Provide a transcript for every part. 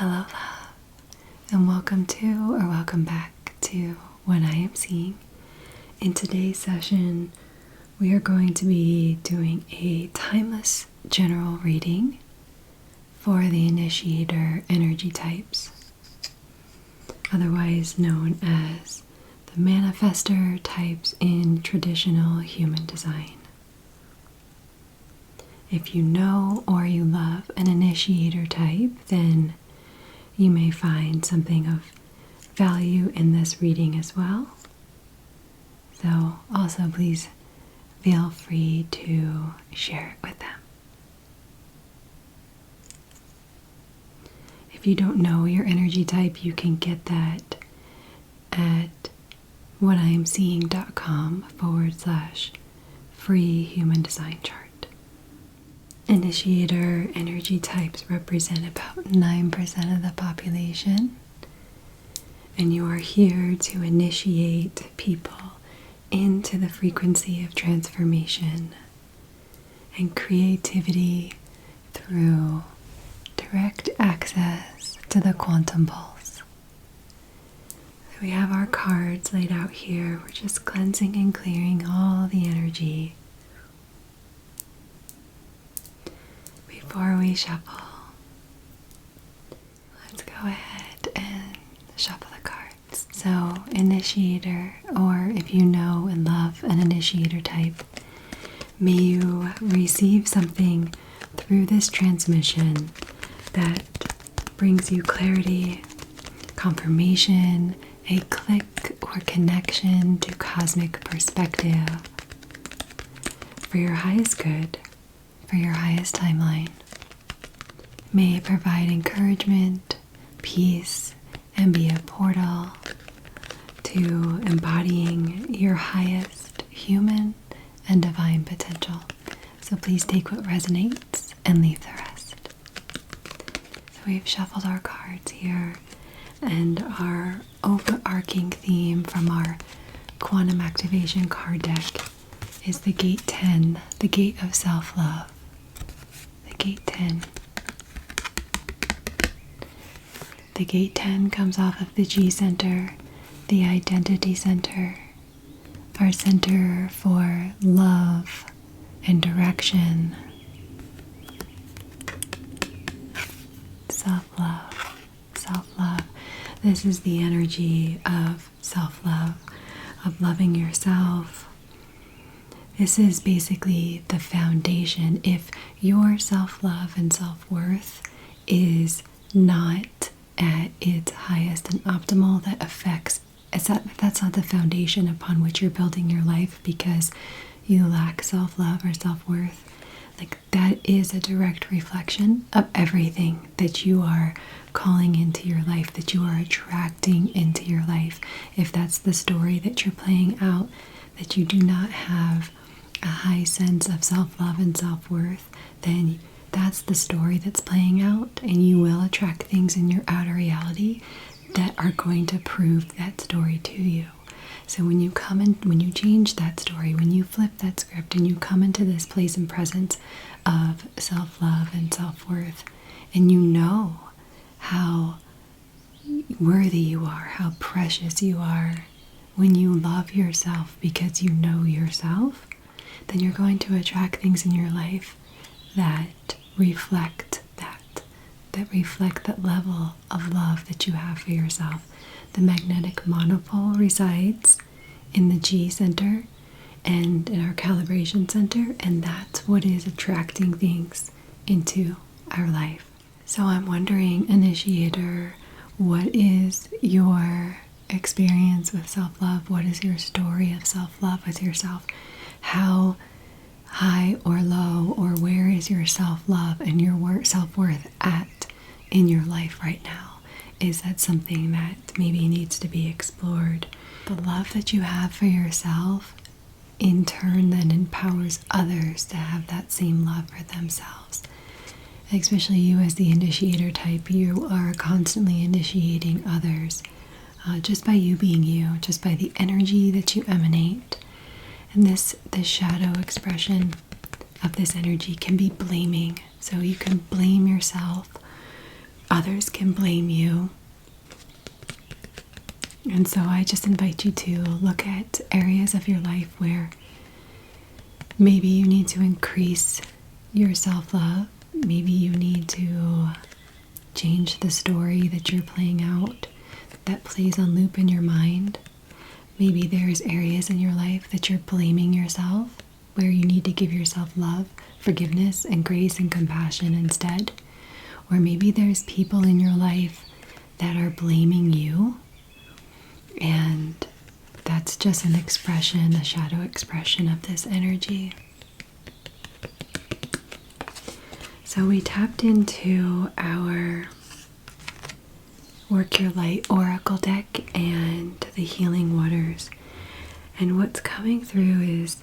Hello, love, and welcome back to What I Am Seeing. In today's session, we are going to be doing a timeless general reading for the Initiator energy types, otherwise known as the Manifestor types in traditional human design. If you know or you love an Initiator type, then you may find something of value in this reading as well. So also please feel free to share it with them. If you don't know your energy type, you can get that at whatimseeing.com/free human design chart. Initiator energy types represent about 9% of the population, and you are here to initiate people into the frequency of transformation and creativity through direct access to the quantum pulse. So we have our cards laid out here. We're just cleansing and clearing all the energy. Before we shuffle, let's go ahead and shuffle the cards. So, Initiator, or if you know and love an Initiator type, may you receive something through this transmission that brings you clarity, confirmation, a click or connection to cosmic perspective for your highest good, for your highest timeline. May it provide encouragement, peace, and be a portal to embodying your highest human and divine potential. So please take what resonates and leave the rest. So we've shuffled our cards here, and our overarching theme from our quantum activation card deck is the gate 10, the gate of self-love. The gate 10. The gate 10 comes off of the G center, the identity center, our center for love and direction. Self-love, self-love. This is the energy of self-love, of loving yourself. This is basically the foundation. If your self-love and self-worth is not at its highest and optimal, that's not the foundation upon which you're building your life because you lack self-love or self-worth. Like, that is a direct reflection of everything that you are calling into your life, that you are attracting into your life. If that's the story that you're playing out, that you do not have a high sense of self-love and self-worth, then that's the story that's playing out, and you will attract things in your outer reality that are going to prove that story to you. So when you change that story, when you flip that script and you come into this place and presence of self-love and self-worth, and you know how worthy you are, how precious you are, when you love yourself because you know yourself, then you're going to attract things in your life that reflect that level of love that you have for yourself. The magnetic monopole resides in the G center and in our calibration center, and that's what is attracting things into our life. So I'm wondering, Initiator, what is your experience with self-love? What is your story of self-love with yourself? How high or low, or where is your self-love and your self-worth at in your life right now? Is that something that maybe needs to be explored? The love that you have for yourself in turn then empowers others to have that same love for themselves. Especially you as the Initiator type, you are constantly initiating others just by you being you, just by the energy that you emanate. And this shadow expression of this energy can be blaming. So you can blame yourself Others can blame you. And so I just invite you to look at areas of your life where maybe you need to increase your self-love. Maybe you need to change the story that you're playing out that plays on loop in your mind. Maybe there's areas in your life that you're blaming yourself, where you need to give yourself love, forgiveness, and grace and compassion instead. Or maybe there's people in your life that are blaming you, and that's just an expression, a shadow expression of this energy. So we tapped into our Work Your Light Oracle deck and the Healing Waters. And what's coming through is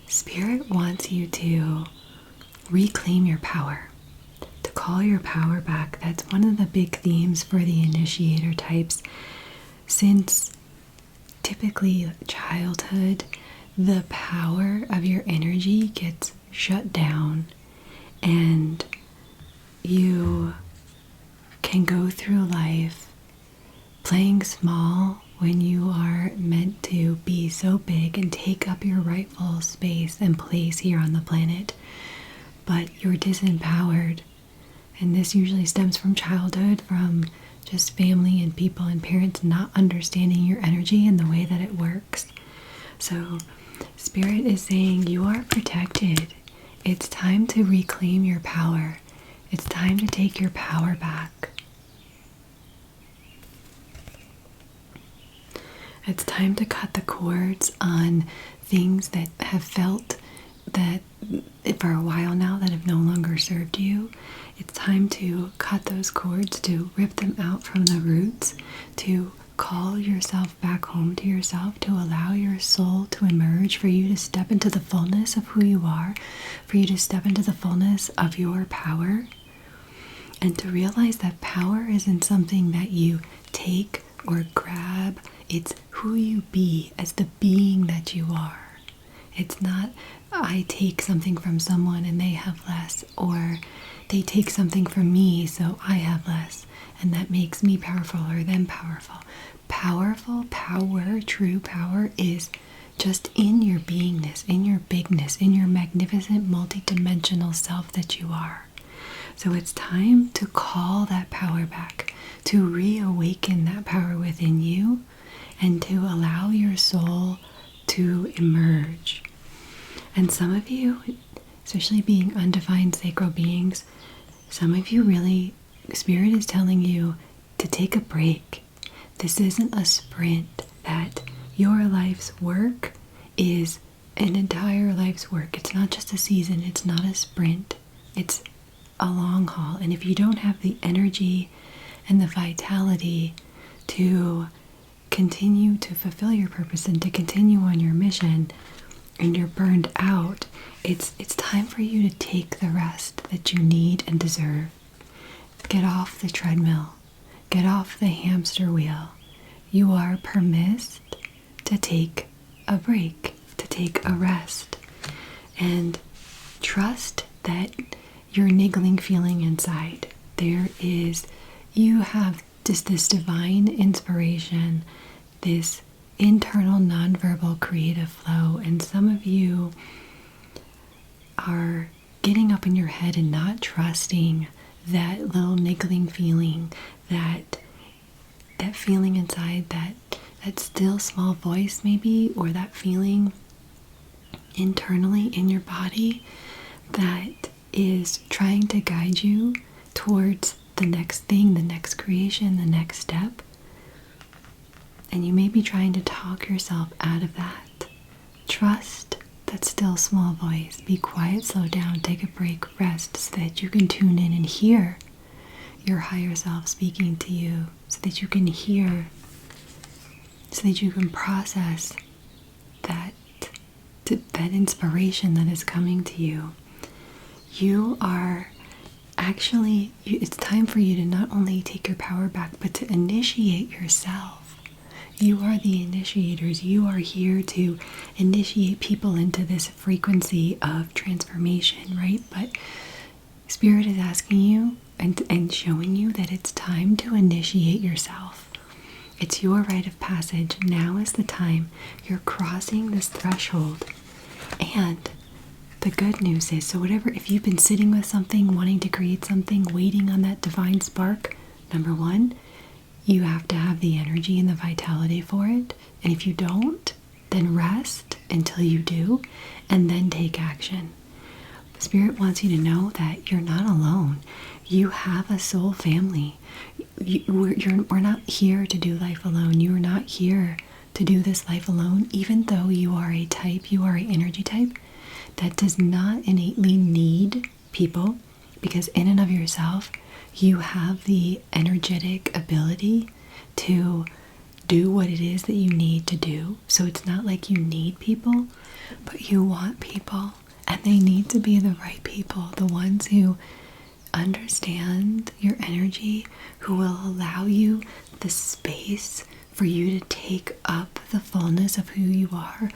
Spirit wants you to reclaim your power, to call your power back. That's one of the big themes for the initiator types. Since typically childhood, the power of your energy gets shut down, and you can go through life playing small when you are meant to be so big and take up your rightful space and place here on the planet, but you're disempowered. And this usually stems from childhood, from just family and people and parents not understanding your energy and the way that it works. So Spirit is saying you are protected. It's time to reclaim your power. It's time to take your power back. It's time to cut the cords on things that have felt that for a while now that have no longer served you. It's time to cut those cords, to rip them out from the roots, to call yourself back home to yourself, to allow your soul to emerge, for you to step into the fullness of who you are, for you to step into the fullness of your power, and to realize that power isn't something that you take or grab. It's who you be as the being that you are. It's not I take something from someone and they have less, or they take something from me so I have less, and that makes me powerful or them powerful. Powerful power, true power, is just in your beingness, in your bigness, in your magnificent multidimensional self that you are. So it's time to call that power back, to reawaken that power within you, and to allow your soul to emerge. And some of you, especially being undefined sacral beings, some of you really, Spirit is telling you to take a break. This isn't a sprint, that your life's work is an entire life's work. It's not just a season, it's not a sprint, it's a long haul. And if you don't have the energy and the vitality to continue to fulfill your purpose and to continue on your mission, and you're burned out, it's time for you to take the rest that you need and deserve. Get off the treadmill. Get off the hamster wheel. You are permitted to take a break, to take a rest, and trust that your niggling feeling inside, you have just this divine inspiration, this internal nonverbal creative flow, and some of you are getting up in your head and not trusting that little niggling feeling, that feeling inside, that still small voice maybe, or that feeling internally in your body that is trying to guide you towards the next thing, the next creation, the next step. And you may be trying to talk yourself out of that. Trust that still small voice. Be quiet, slow down, take a break, rest, so that you can tune in and hear your higher self speaking to you, so that you can hear, so that you can process that inspiration that is coming to you. You are actually, it's time for you to not only take your power back, but to initiate yourself. You are the initiators. You are here to initiate people into this frequency of transformation, right? But Spirit is asking you and showing you that it's time to initiate yourself. It's your rite of passage. Now is the time. You're crossing this threshold. And the good news is, so whatever, if you've been sitting with something, wanting to create something, waiting on that divine spark, number one, you have to have the energy and the vitality for it. And if you don't, then rest until you do, and then take action. Spirit wants you to know that you're not alone. You have a soul family. We're not here to do life alone. You are not here to do this life alone. Even though you are a type, you are an energy type that does not innately need people, because in and of yourself, you have the energetic ability to do what it is that you need to do. So it's not like you need people, but you want people. And they need to be the right people, the ones who understand your energy, who will allow you the space for you to take up the fullness of who you are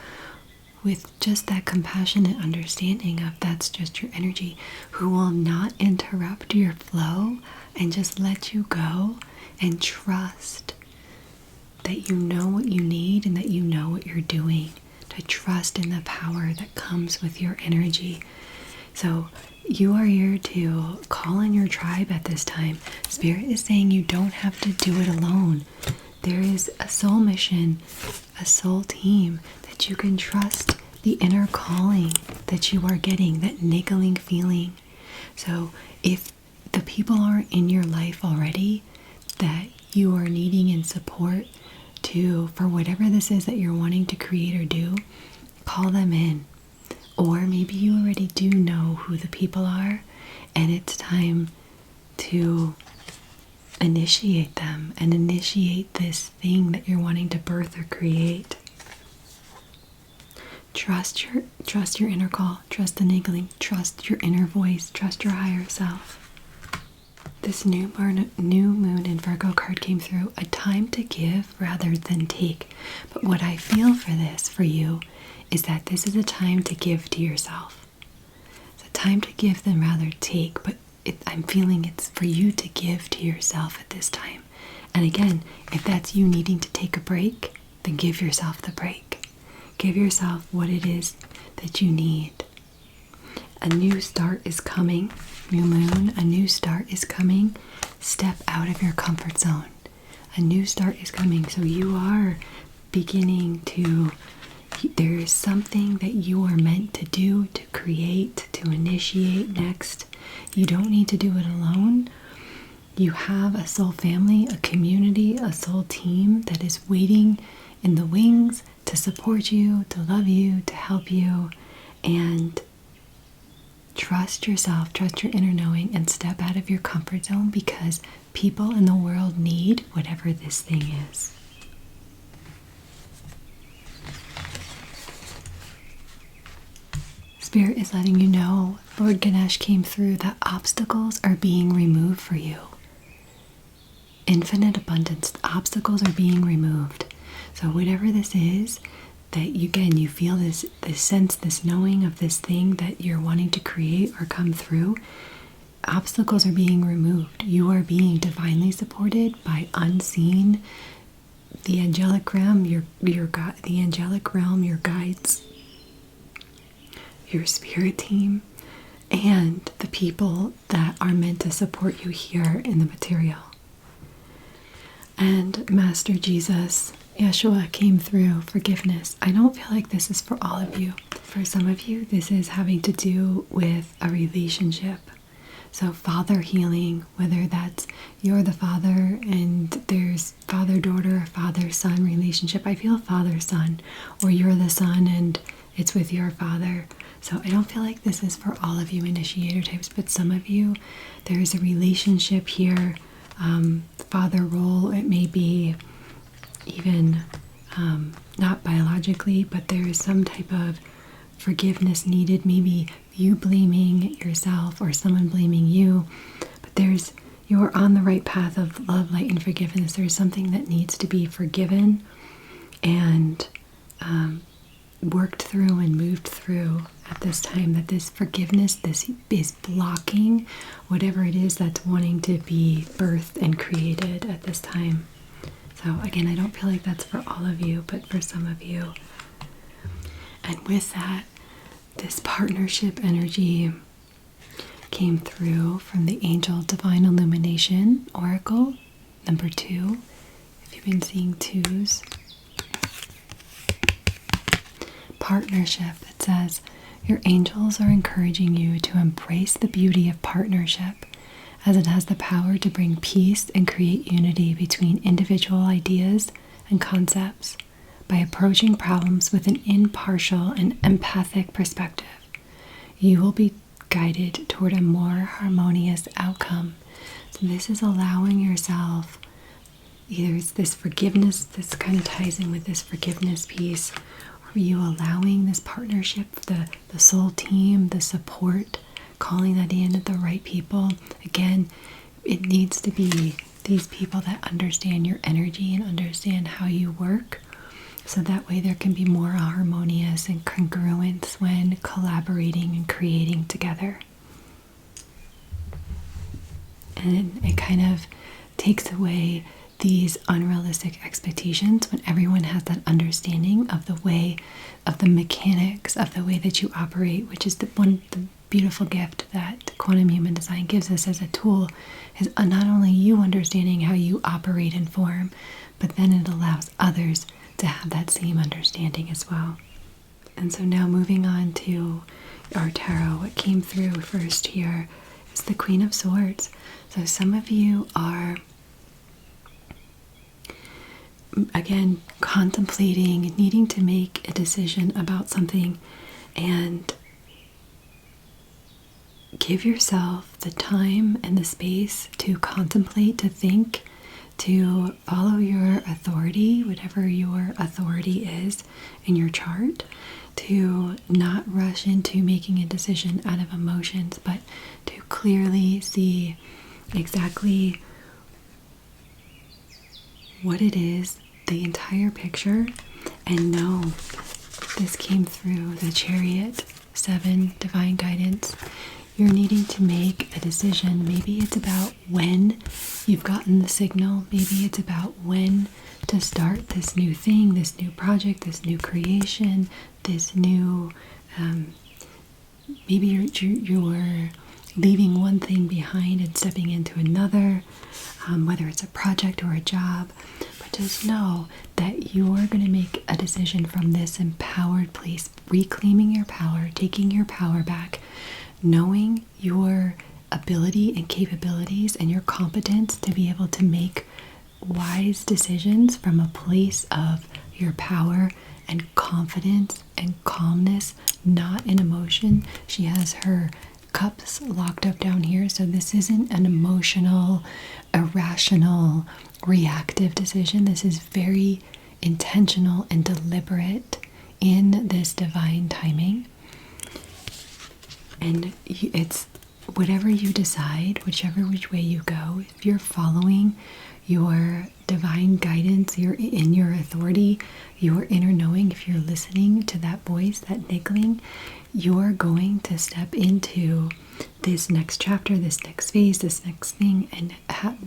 with just that compassionate understanding of that's just your energy, who will not interrupt your flow and just let you go and trust that you know what you need and that you know what you're doing. To trust in the power that comes with your energy. So you are here to call in your tribe at this time. Spirit is saying you don't have to do it alone. There is a soul mission, a soul team that you can trust the inner calling that you are getting, that niggling feeling. So if the people aren't in your life already that you are needing in support for whatever this is that you're wanting to create or do, call them in. Or maybe you already do know who the people are, and it's time to initiate them and initiate this thing that you're wanting to birth or create. Trust your inner call, trust the niggling, trust your inner voice, trust your higher self. This new moon in Virgo card came through, a time to give rather than take. But what I feel for this, for you, is that this is a time to give to yourself. It's a time to give than rather take, but I'm feeling it's for you to give to yourself at this time. And again, if that's you needing to take a break, then give yourself the break. Give yourself what it is that you need. A new start is coming. New moon, a new start is coming. Step out of your comfort zone. A new start is coming. So you are beginning to, there is something that you are meant to do, to create, to initiate next. You don't need to do it alone. You have a soul family, a community, a soul team that is waiting in the wings to support you, to love you, to help you, and trust yourself, trust your inner knowing, and step out of your comfort zone, because people in the world need whatever this thing is. Spirit is letting you know, Lord Ganesh came through, that obstacles are being removed for you. Infinite abundance, obstacles are being removed. So whatever this is, that you feel this sense, this knowing of this thing that you're wanting to create or come through, obstacles are being removed. You are being divinely supported by unseen, the angelic realm, your God, the angelic realm, your guides, your spirit team, and the people that are meant to support you here in the material. And Master Jesus, Yeshua, came through forgiveness. I don't feel like this is for all of you. For some of you, this is having to do with a relationship. So father healing, whether that's you're the father and there's father-daughter, father-son relationship. I feel father-son, or you're the son and it's with your father. So I don't feel like this is for all of you initiator types, but some of you, there is a relationship here, father role. It may be even not biologically, but there is some type of forgiveness needed, maybe you blaming yourself or someone blaming you, but you're on the right path of love, light, and forgiveness. There's something that needs to be forgiven and worked through and moved through, at this time, that this forgiveness, this is blocking whatever it is that's wanting to be birthed and created at this time. So again, I don't feel like that's for all of you, but for some of you. And with that, this partnership energy came through from the Angel Divine Illumination Oracle, number 2. If you've been seeing 2s. Partnership, it says, your angels are encouraging you to embrace the beauty of partnership, as it has the power to bring peace and create unity between individual ideas and concepts by approaching problems with an impartial and empathic perspective. You will be guided toward a more harmonious outcome. So this is allowing yourself, either it's this forgiveness, this kind of ties in with this forgiveness piece, or you allowing this partnership, the soul team, the support, calling that in at the right people. Again, it needs to be these people that understand your energy and understand how you work, so that way there can be more harmonious and congruence when collaborating and creating together. And it kind of takes away these unrealistic expectations when everyone has that understanding of the way, of the mechanics, of the way that you operate, which is the beautiful gift that quantum human design gives us as a tool, is not only you understanding how you operate and form, but then it allows others to have that same understanding as well. And so now moving on to our tarot, what came through first here is the Queen of Swords. So some of you are, again, contemplating, needing to make a decision about something, and give yourself the time and the space to contemplate, to think, to follow your authority, whatever your authority is in your chart, to not rush into making a decision out of emotions, but to clearly see exactly what it is, the entire picture, and know this came through the Chariot, 7, divine guidance. You're needing to make a decision. Maybe it's about when you've gotten the signal. Maybe it's about when to start this new thing, this new project, this new creation, this new, maybe you're leaving one thing behind and stepping into another, whether it's a project or a job. But just know that you're going to make a decision from this empowered place, reclaiming your power, taking your power back, knowing your ability and capabilities and your competence to be able to make wise decisions from a place of your power and confidence and calmness, not an emotion. She has her cups locked up down here, so this isn't an emotional, irrational, reactive decision. This is very intentional and deliberate in this divine timing. And it's whatever you decide, whichever which way you go, if you're following your divine guidance, you're in your authority, your inner knowing, if you're listening to that voice, that niggling, you're going to step into this next chapter, this next phase, this next thing, and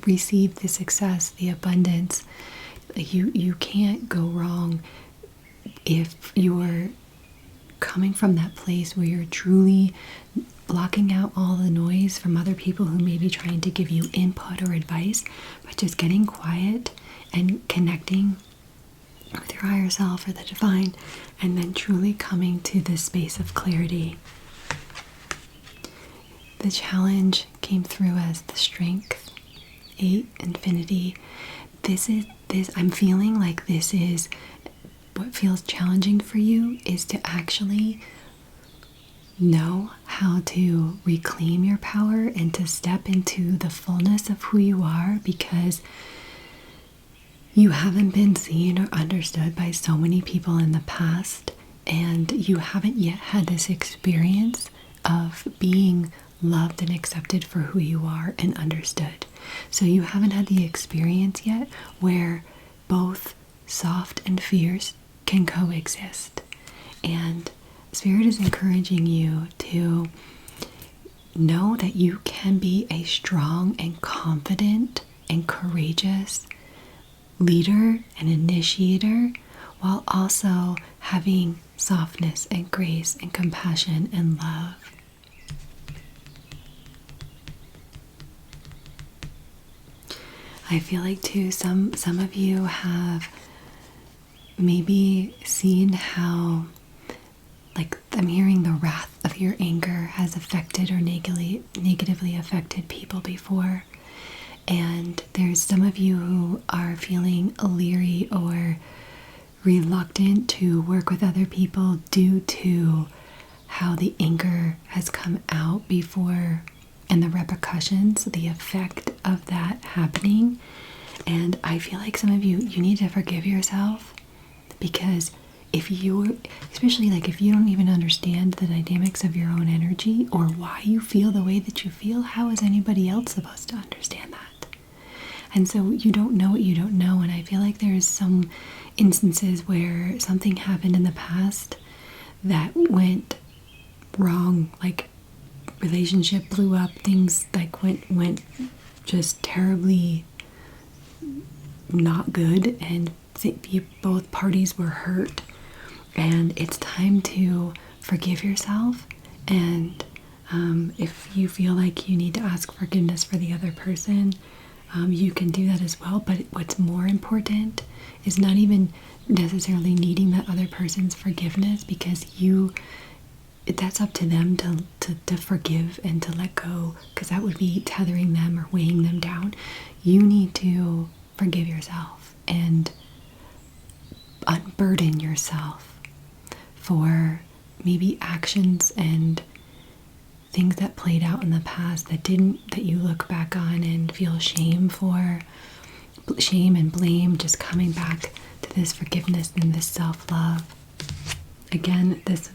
receive the success, the abundance. You can't go wrong if you're coming from that place where you're truly blocking out all the noise from other people who may be trying to give you input or advice, but just getting quiet and connecting with your higher self or the divine, and then truly coming to this space of clarity. The challenge came through as the Strength, 8, Infinity. I'm feeling like this is what feels challenging for you, is to actually know how to reclaim your power and to step into the fullness of who you are, because you haven't been seen or understood by so many people in the past, and you haven't yet had this experience of being loved and accepted for who you are and understood. So you haven't had the experience yet where both soft and fierce can coexist. And Spirit is encouraging you to know that you can be a strong and confident and courageous leader and initiator while also having softness and grace and compassion and love. I feel like too, some of you have maybe seen how, like, I'm hearing the wrath of your anger has affected or negatively affected people before. And there's some of you who are feeling leery or reluctant to work with other people due to how the anger has come out before and the repercussions, the effect of that happening. And I feel like some of you need to forgive yourself, because if you, especially like if you don't even understand the dynamics of your own energy or why you feel the way that you feel, how is anybody else supposed to understand that? And so you don't know what you don't know. And I feel like there's some instances where something happened in the past that went wrong, like relationship blew up, things like went just terribly not good, and both parties were hurt. And it's time to forgive yourself. And if you feel like you need to ask forgiveness for the other person, you can do that as well. But what's more important is not even necessarily needing that other person's forgiveness, because that's up to them to forgive and to let go, because that would be tethering them or weighing them down. You need to forgive yourself and unburden yourself for maybe actions and things that played out in the past that you look back on and feel shame and blame, just coming back to this forgiveness and this self-love. Again, this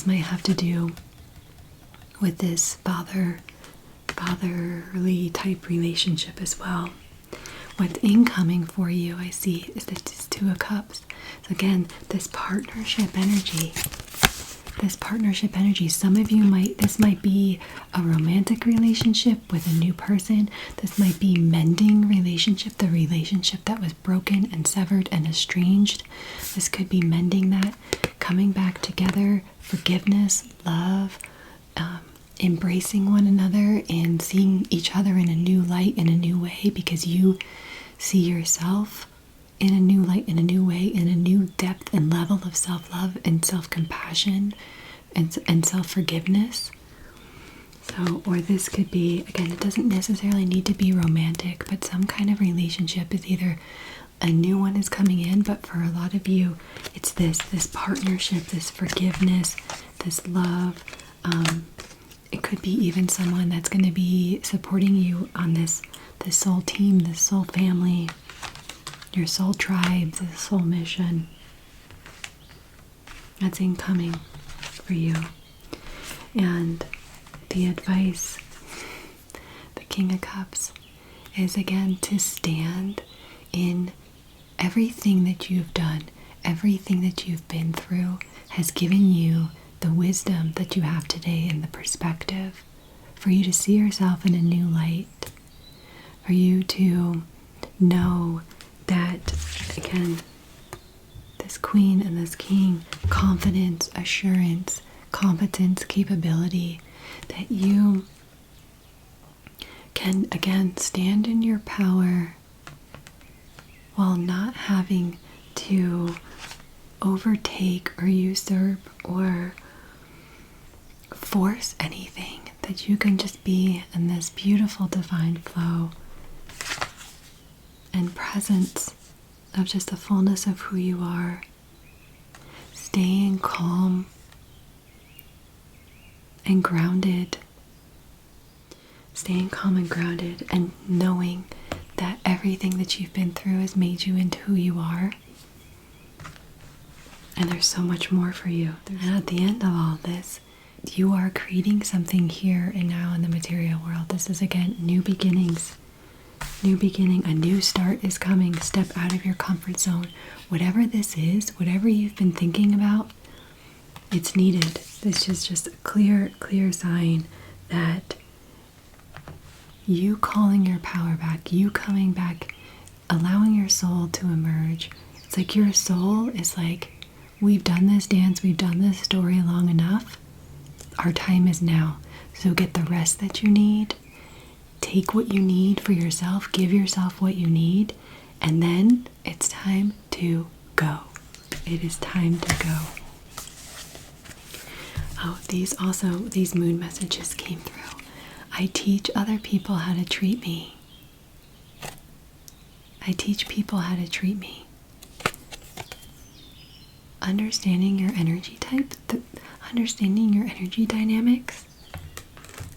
might have to do with this fatherly type relationship as well. What's incoming for you, I see, is this Two of Cups. So again, this partnership energy. Some of you this might be a romantic relationship with a new person. This might be mending the relationship that was broken and severed and estranged. This could be mending that, coming back together, forgiveness, love, embracing one another and seeing each other in a new light, in a new way, because you see yourself in a new light, in a new way, in a new depth and level of self-love and self-compassion and self-forgiveness. So, or this could be, again, it doesn't necessarily need to be romantic, but some kind of relationship is either a new one is coming in, but for a lot of you, it's this partnership, this forgiveness, this love. It could be even someone that's going to be supporting you on this soul team, this soul family, your soul tribe, this soul mission. That's incoming for you. And the advice, the King of Cups, is again to stand in everything that you've done, everything that you've been through has given you the wisdom that you have today and the perspective for you to see yourself in a new light, for you to know that, again, this Queen and this King, confidence, assurance, competence, capability, that you can, again, stand in your power while not having to overtake or usurp or force anything, that you can just be in this beautiful divine flow and presence of just the fullness of who you are, staying calm and grounded, and knowing that everything that you've been through has made you into who you are. And there's so much more for you. And at the end of all this, you are creating something here and now in the material world. This is, again, new beginnings. New beginning, a new start is coming. Step out of your comfort zone. Whatever this is, whatever you've been thinking about, it's needed. This is just a clear sign that you calling your power back, you coming back, allowing your soul to emerge. It's like your soul is like, we've done this dance, we've done this story long enough. Our time is now. So get the rest that you need. Take what you need for yourself. Give yourself what you need. And then it's time to go. It is time to go. Oh, these moon messages came through. I teach other people how to treat me. I teach people how to treat me. Understanding your energy type, understanding your energy dynamics.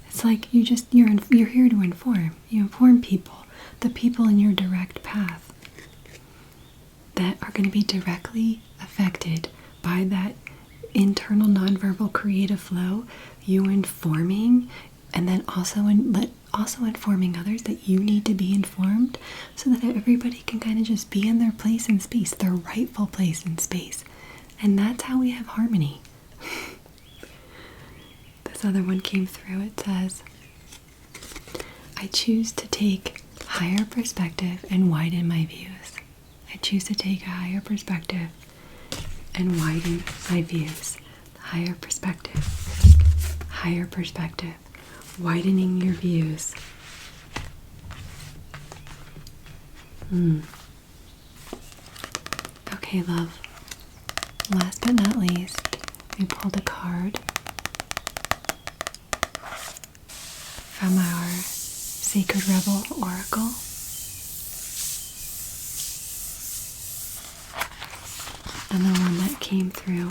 It's like you're here to inform. You inform people, the people in your direct path that are going to be directly affected by that internal nonverbal creative flow. You informing, and then also informing others that you need to be informed, so that everybody can kind of just be in their place in space, their rightful place in space. And that's how we have harmony. This other one came through. It says, I choose to take higher perspective and widen my views. I choose to take a higher perspective and widen my views. Higher perspective, widening your views. Okay, love. Last but not least, we pulled a card from our Sacred Rebel Oracle. And the one that came through,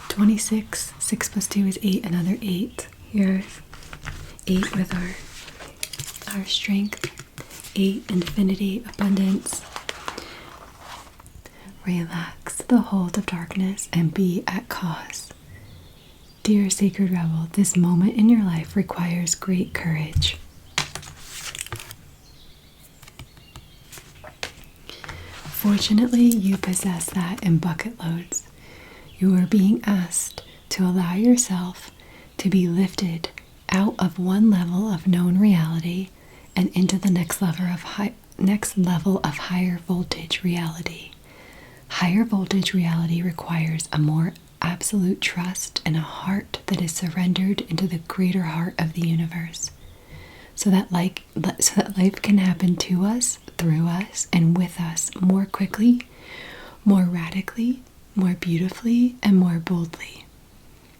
26, 6 plus 2 is 8, another 8. Here's 8 with our strength, 8, infinity, abundance. Relax the hold of darkness and be at cause. Dear Sacred Rebel, this moment in your life requires great courage. Fortunately, you possess that in bucket loads. You are being asked to allow yourself to be lifted out of one level of known reality and into the next level of higher voltage reality. Higher voltage reality requires a more absolute trust and a heart that is surrendered into the greater heart of the universe, so that life can happen to us, through us, and with us more quickly, more radically, more beautifully, and more boldly.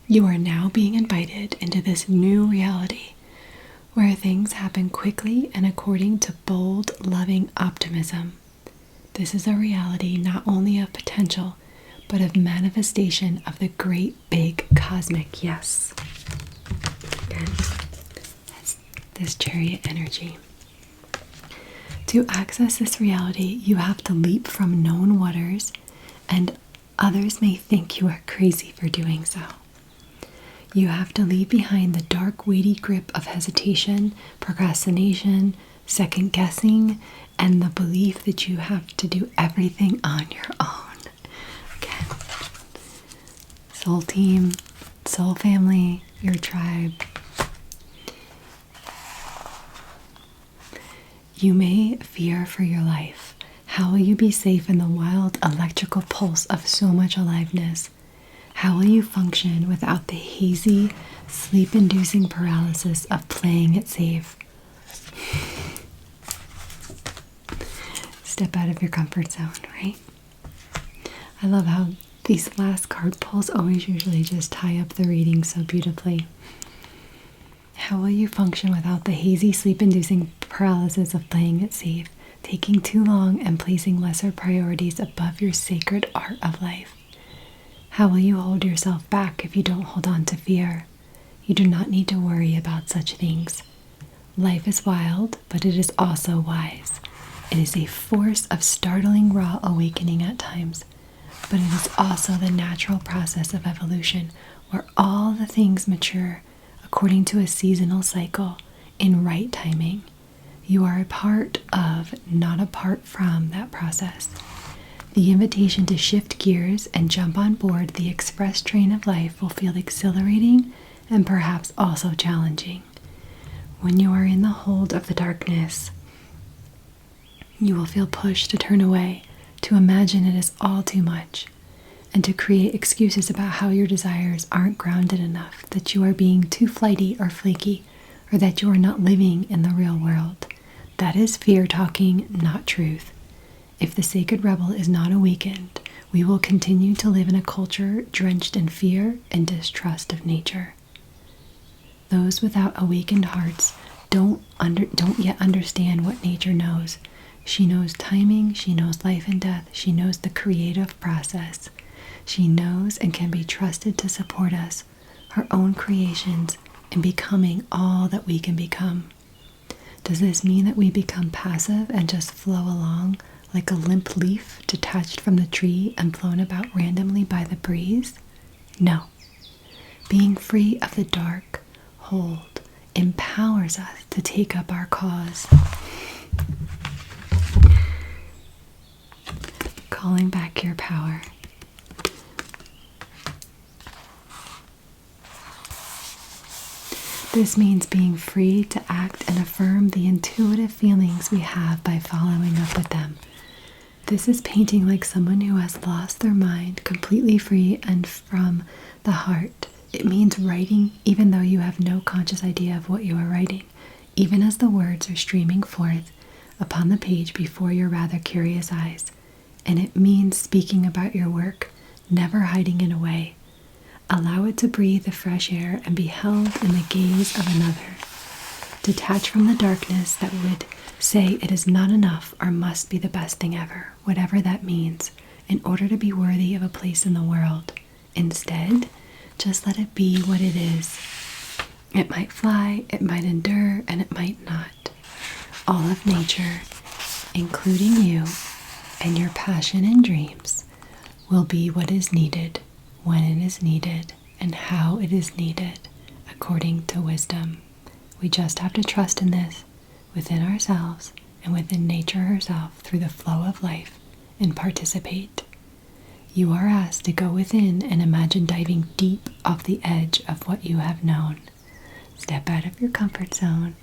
You are now being invited into this new reality where things happen quickly and according to bold, loving optimism. This is a reality not only of potential, but of manifestation of the great big cosmic yes. Again, that's this chariot energy. To access this reality, you have to leap from known waters, and others may think you are crazy for doing so. You have to leave behind the dark, weighty grip of hesitation, procrastination, second guessing, and the belief that you have to do everything on your own. Again, soul team, soul family, your tribe. You may fear for your life. How will you be safe in the wild electrical pulse of so much aliveness? How will you function without the hazy, sleep-inducing paralysis of playing it safe? Step out of your comfort zone, right? I love how these last card pulls always usually just tie up the reading so beautifully. How will you function without the hazy, sleep-inducing paralysis of playing it safe, taking too long and placing lesser priorities above your sacred art of life? How will you hold yourself back if you don't hold on to fear? You do not need to worry about such things. Life is wild, but it is also wise. It is a force of startling raw awakening at times, but it is also the natural process of evolution where all the things mature according to a seasonal cycle in right timing. You are a part of, not apart from, that process. The invitation to shift gears and jump on board the express train of life will feel exhilarating and perhaps also challenging. When you are in the hold of the darkness, you will feel pushed to turn away, to imagine it is all too much, and to create excuses about how your desires aren't grounded enough, that you are being too flighty or flaky, or that you are not living in the real world. That is fear talking, not truth. If the sacred rebel is not awakened, we will continue to live in a culture drenched in fear and distrust of nature. Those without awakened hearts don't yet understand what nature knows. She knows timing, she knows life and death, she knows the creative process. She knows and can be trusted to support us, her own creations, in becoming all that we can become. Does this mean that we become passive and just flow along like a limp leaf detached from the tree and blown about randomly by the breeze? No. Being free of the dark hold empowers us to take up our cause. Calling back your power. This means being free to act and affirm the intuitive feelings we have by following up with them. This is painting like someone who has lost their mind, completely free and from the heart. It means writing even though you have no conscious idea of what you are writing, even as the words are streaming forth upon the page before your rather curious eyes. And it means speaking about your work, never hiding it away. Allow it to breathe the fresh air and be held in the gaze of another. Detach from the darkness that would say it is not enough or must be the best thing ever, whatever that means, in order to be worthy of a place in the world. Instead, just let it be what it is. It might fly, it might endure, and it might not. All of nature, including you and your passion and dreams, will be what is needed, when it is needed, and how it is needed, according to wisdom. We just have to trust in this, within ourselves and within nature herself, through the flow of life, and participate. You are asked to go within and imagine diving deep off the edge of what you have known. Step out of your comfort zone.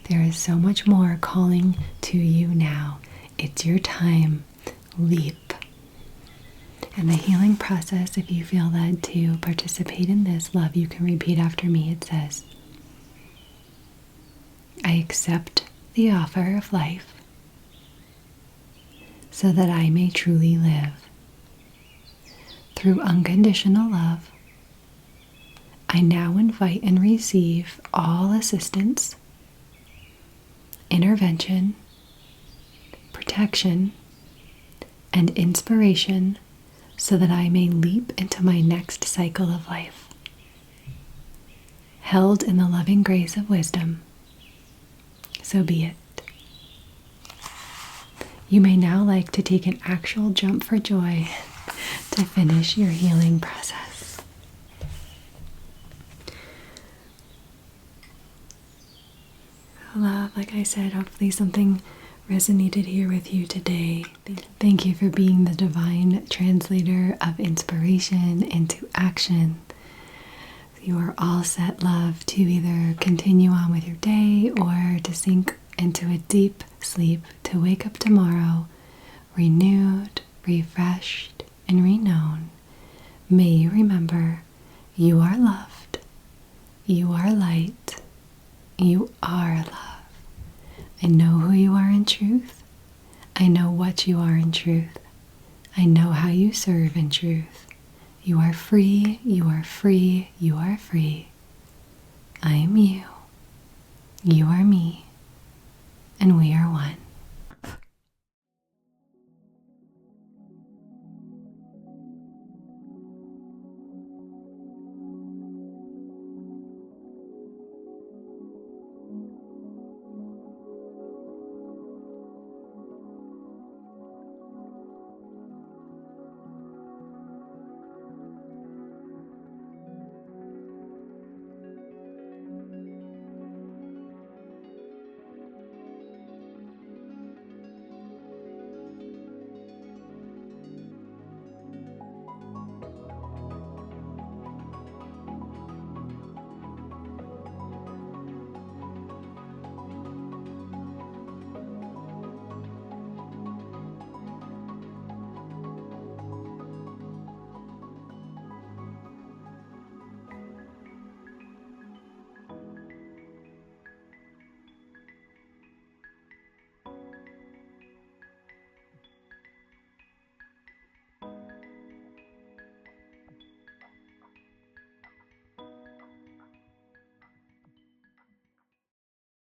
There is so much more calling to you now. It's your time. Leap. And the healing process, if you feel led to participate in this, love, you can repeat after me. It says, I accept the offer of life so that I may truly live. Through unconditional love, I now invite and receive all assistance, intervention, protection, and inspiration so that I may leap into my next cycle of life. Held in the loving grace of wisdom, so be it. You may now like to take an actual jump for joy to finish your healing process. Love, like I said, hopefully something resonated here with you today. Thank you for being the divine translator of inspiration into action. You are all set, love, to either continue on with your day or to sink into a deep sleep to wake up tomorrow renewed, refreshed, and reknown. May you remember you are loved, you are light, you are love. I know who you are in truth. I know what you are in truth. I know how you serve in truth. You are free, you are free, you are free. I am you. You are me. And we are one.